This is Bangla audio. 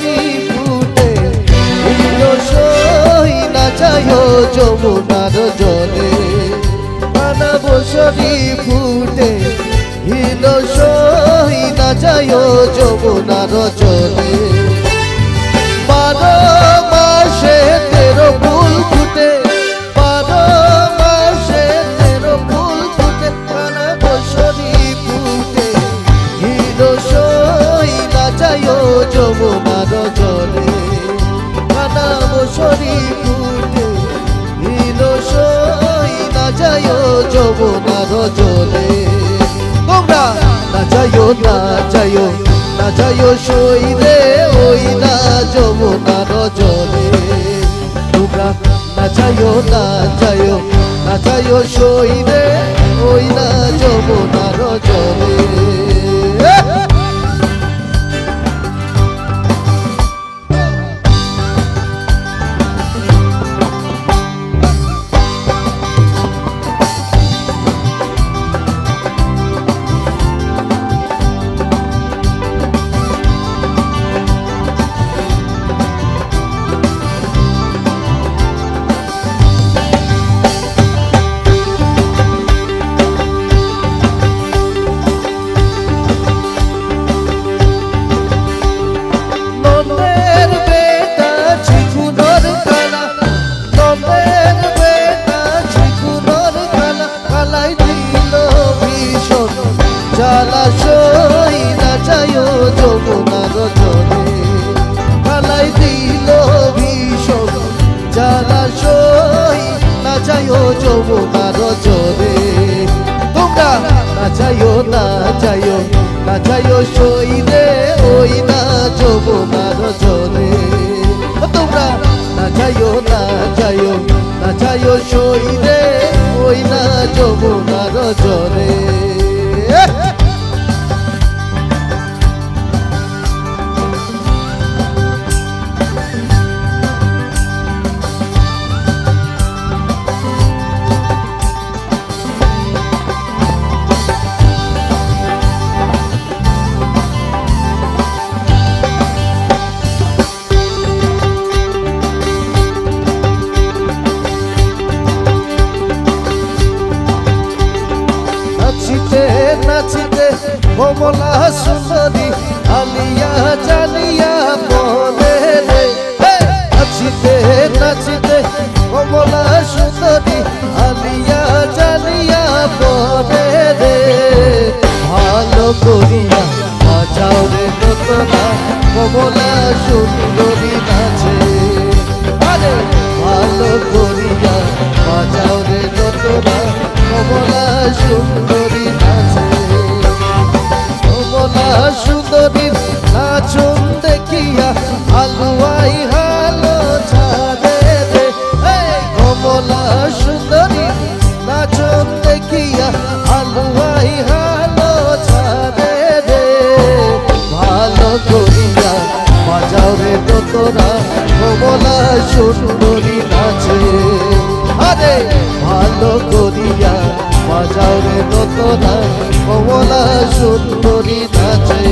বসরি ফুটে সই না যায় যমুনার জলে কানা বসরি ফুটে সই না যায় যমুনার জলে 12 মাসে 13 ফুল ফুটে 12 মাসে 13 ফুল ফুটে কানা বসরি ফুটে সই না যায় যমুনার জলে কানা বসরি ফুটে সই না যায় যমুনার জলে তোমরা না যাইও সই রে ওই না যমুনার জলে তোমরা না যাইও সই রে ওই না যমুনার জলে সই না যায় যমুনার জলে কালাই দিল ভীষণ জ্বালা সই না যায় যমুনার জলে তোমরা না যাইও সই রে ওই না যমুনার জলে তোমরা না যাইও সই রে ওই না যমুনার জলে নাচিতে কমলা সুন্দরী আলিয়া জালিয়া বলে রে নাচিতে কমলা সুন্দরী আলিয়া জালিয়া বলে রে ভালো করিয়া বাজাও রে নতনা কমলা সুন্দরী নাচে আরে ভালো করিয়া বাজাও রে নতনা কমলা সুন্দরী নাচে কমলা সুন্দরীর নাচন দেখিয়া আলুয়াই হালো ছাড়ে রে কমলা সুন্দরীর নাচন দেখিয়া আলুয়াই হালো ছাড়ে রে ভালো করিয়া বাজাও রে তোরা কমলা সুন্দরী নাচে আরে ভালো করিয়া বাজাও রে তোরা কমলা সুন্দরী নাচে